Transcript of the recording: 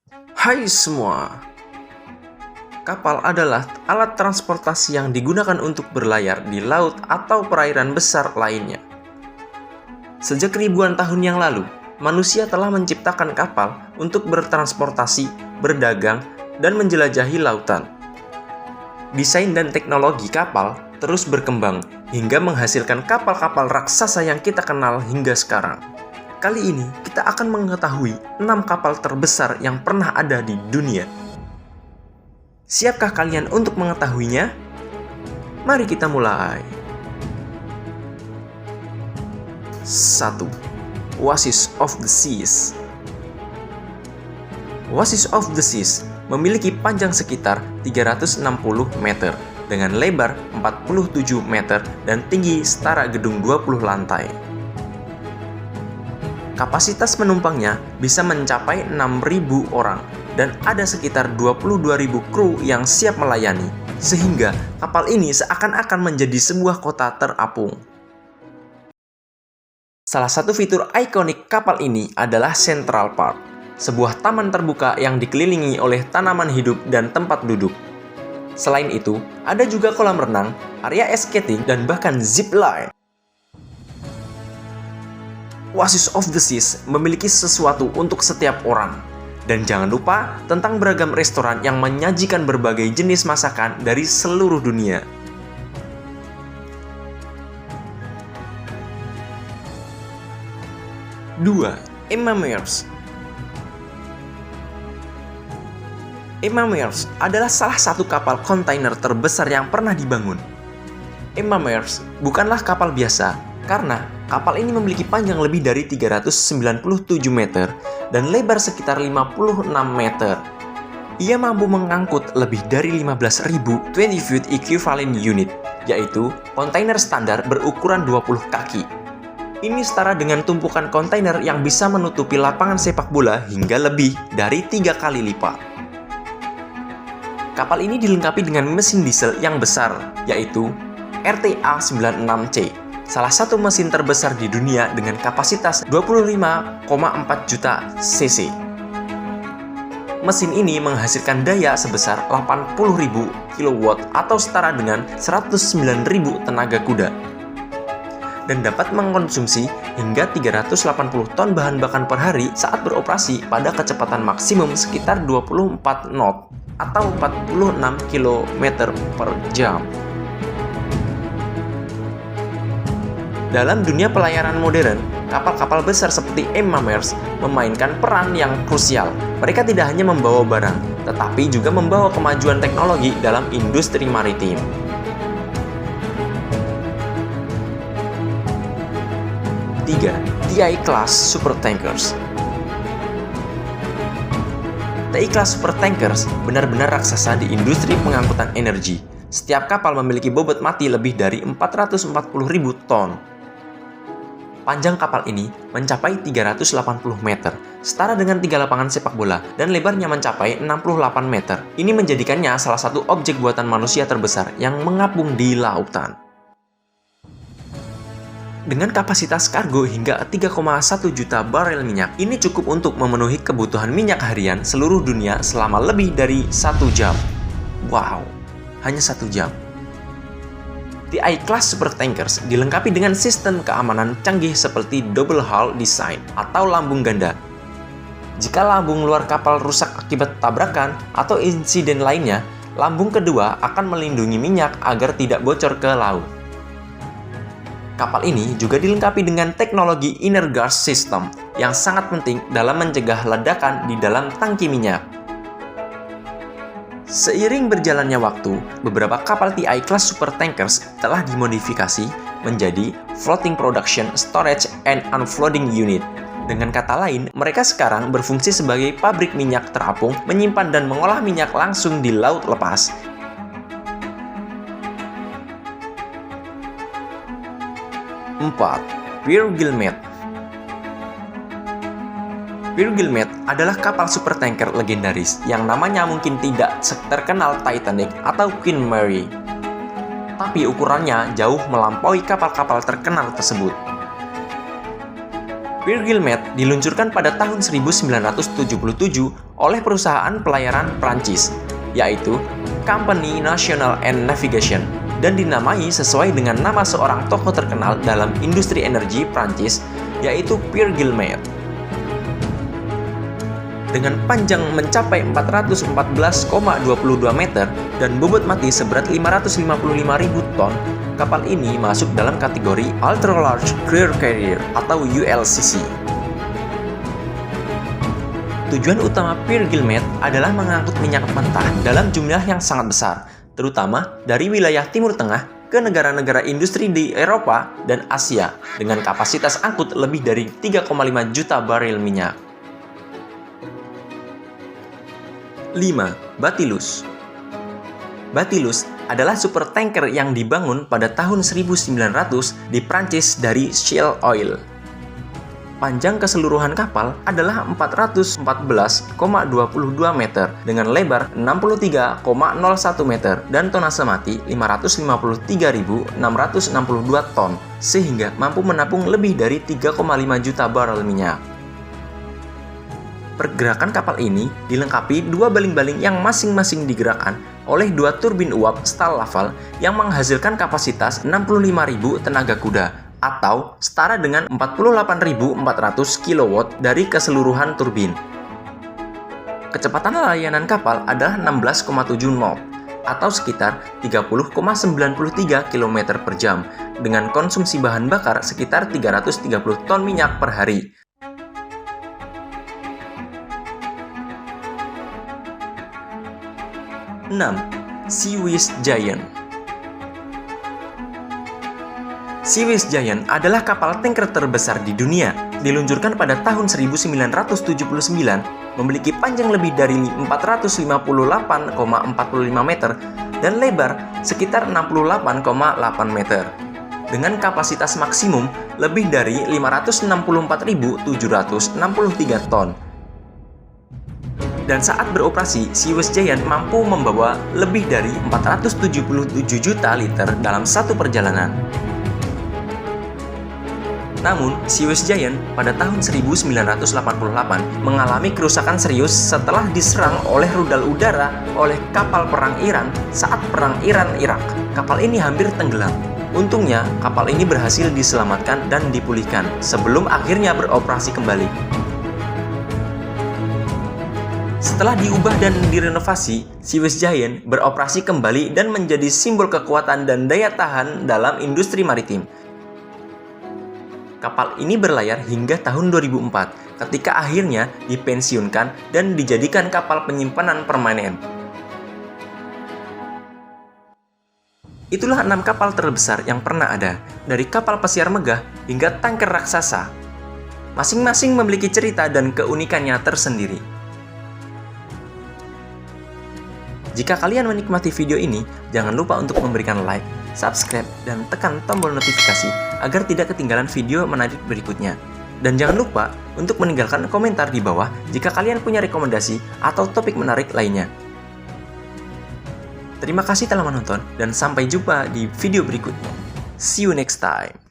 Hai semua, kapal adalah alat transportasi yang digunakan untuk berlayar di laut atau perairan besar lainnya. Sejak ribuan tahun yang lalu, manusia telah menciptakan kapal untuk bertransportasi, berdagang, dan menjelajahi lautan. Desain dan teknologi kapal terus berkembang hingga menghasilkan kapal-kapal raksasa yang kita kenal hingga sekarang. Kali ini, kita akan mengetahui 6 kapal terbesar yang pernah ada di dunia. Siapkah kalian untuk mengetahuinya? Mari kita mulai. 1. Oasis of the Seas. Oasis of the Seas memiliki panjang sekitar 360 meter dengan lebar 47 meter dan tinggi setara gedung 20 lantai. Kapasitas penumpangnya bisa mencapai 6.000 orang dan ada sekitar 22.000 kru yang siap melayani, sehingga kapal ini seakan-akan menjadi sebuah kota terapung. Salah satu fitur ikonik kapal ini adalah Central Park, sebuah taman terbuka yang dikelilingi oleh tanaman hidup dan tempat duduk. Selain itu, ada juga kolam renang, area skating, dan bahkan zip line. Oasis of the Seas memiliki sesuatu untuk setiap orang. Dan jangan lupa tentang beragam restoran yang menyajikan berbagai jenis masakan dari seluruh dunia. Dua, Emma Mears. Emma Mears adalah salah satu kapal kontainer terbesar yang pernah dibangun. Emma Mears bukanlah kapal biasa, karena kapal ini memiliki panjang lebih dari 397 meter dan lebar sekitar 56 meter. Ia mampu mengangkut lebih dari 15.000 20 foot equivalent unit, yaitu kontainer standar berukuran 20 kaki. Ini setara dengan tumpukan kontainer yang bisa menutupi lapangan sepak bola hingga lebih dari 3 kali lipat. Kapal ini dilengkapi dengan mesin diesel yang besar, yaitu RTA96C, salah satu mesin terbesar di dunia dengan kapasitas 25,4 juta cc. Mesin ini menghasilkan daya sebesar 80.000 kW atau setara dengan 109.000 tenaga kuda, dan dapat mengkonsumsi hingga 380 ton bahan bakar per hari saat beroperasi pada kecepatan maksimum sekitar 24 knot atau 46 km per jam. Dalam dunia pelayaran modern, kapal-kapal besar seperti Emma Mears memainkan peran yang krusial. Mereka tidak hanya membawa barang, tetapi juga membawa kemajuan teknologi dalam industri maritim. 3. TI Class Supertankers. TI Class Supertankers benar-benar raksasa di industri pengangkutan energi. Setiap kapal memiliki bobot mati lebih dari 440.000 ton. Panjang kapal ini mencapai 380 meter, setara dengan 3 lapangan sepak bola, dan lebarnya mencapai 68 meter. Ini menjadikannya salah satu objek buatan manusia terbesar yang mengapung di lautan. Dengan kapasitas kargo hingga 3,1 juta barel minyak, ini cukup untuk memenuhi kebutuhan minyak harian seluruh dunia selama lebih dari 1 jam. Wow, hanya 1 jam. TI Class Supertankers dilengkapi dengan sistem keamanan canggih seperti double hull design atau lambung ganda. Jika lambung luar kapal rusak akibat tabrakan atau insiden lainnya, lambung kedua akan melindungi minyak agar tidak bocor ke laut. Kapal ini juga dilengkapi dengan teknologi inner gas system yang sangat penting dalam mencegah ledakan di dalam tangki minyak. Seiring berjalannya waktu, beberapa kapal TI Class Supertankers telah dimodifikasi menjadi Floating Production, Storage, and Unloading Unit. Dengan kata lain, mereka sekarang berfungsi sebagai pabrik minyak terapung, menyimpan dan mengolah minyak langsung di laut lepas. 4. Pearl Gilmet. Pearl Gilmet adalah kapal supertanker legendaris yang namanya mungkin tidak terkenal Titanic atau Queen Mary, tapi ukurannya jauh melampaui kapal-kapal terkenal tersebut. Pierre Guillemette diluncurkan pada tahun 1977 oleh perusahaan pelayaran Prancis, yaitu Compagnie Nationale and Navigation, dan dinamai sesuai dengan nama seorang tokoh terkenal dalam industri energi Prancis, yaitu Pierre Guillemette. Dengan panjang mencapai 414,22 meter dan bobot mati seberat 555.000 ton, kapal ini masuk dalam kategori Ultra Large Cruise Carrier atau ULCC. Tujuan utama Pierre Guillemette adalah mengangkut minyak mentah dalam jumlah yang sangat besar, terutama dari wilayah Timur Tengah ke negara-negara industri di Eropa dan Asia dengan kapasitas angkut lebih dari 3,5 juta barel minyak. 5. Batilus. Batilus adalah supertanker yang dibangun pada tahun 1900 di Prancis dari Shell Oil. Panjang keseluruhan kapal adalah 414,22 meter dengan lebar 63,01 meter dan tonase mati 553.662 ton, sehingga mampu menampung lebih dari 3,5 juta barel minyak. Pergerakan kapal ini dilengkapi dua baling-baling yang masing-masing digerakkan oleh dua turbin uap Stal Laval yang menghasilkan kapasitas 65.000 tenaga kuda atau setara dengan 48.400 kW dari keseluruhan turbin. Kecepatan layanan kapal adalah 16,7 knot atau sekitar 30,93 km per jam dengan konsumsi bahan bakar sekitar 330 ton minyak per hari. 6. Suez Giant. Suez Giant adalah kapal tanker terbesar di dunia. Diluncurkan pada tahun 1979, memiliki panjang lebih dari 458,45 meter dan lebar sekitar 68,8 meter. Dengan kapasitas maksimum lebih dari 564.763 ton. Dan saat beroperasi, Suez Giant mampu membawa lebih dari 477 juta liter dalam satu perjalanan. Namun, Suez Giant pada tahun 1988 mengalami kerusakan serius setelah diserang oleh rudal udara oleh kapal perang Iran saat perang Iran-Irak. Kapal ini hampir tenggelam. Untungnya, kapal ini berhasil diselamatkan dan dipulihkan sebelum akhirnya beroperasi kembali. Setelah diubah dan direnovasi, Suez Giant beroperasi kembali dan menjadi simbol kekuatan dan daya tahan dalam industri maritim. Kapal ini berlayar hingga tahun 2004, ketika akhirnya dipensiunkan dan dijadikan kapal penyimpanan permanen. Itulah 6 kapal terbesar yang pernah ada, dari kapal pesiar megah hingga tanker raksasa. Masing-masing memiliki cerita dan keunikannya tersendiri. Jika kalian menikmati video ini, jangan lupa untuk memberikan like, subscribe, dan tekan tombol notifikasi agar tidak ketinggalan video menarik berikutnya. Dan jangan lupa untuk meninggalkan komentar di bawah jika kalian punya rekomendasi atau topik menarik lainnya. Terima kasih telah menonton dan sampai jumpa di video berikutnya. See you next time.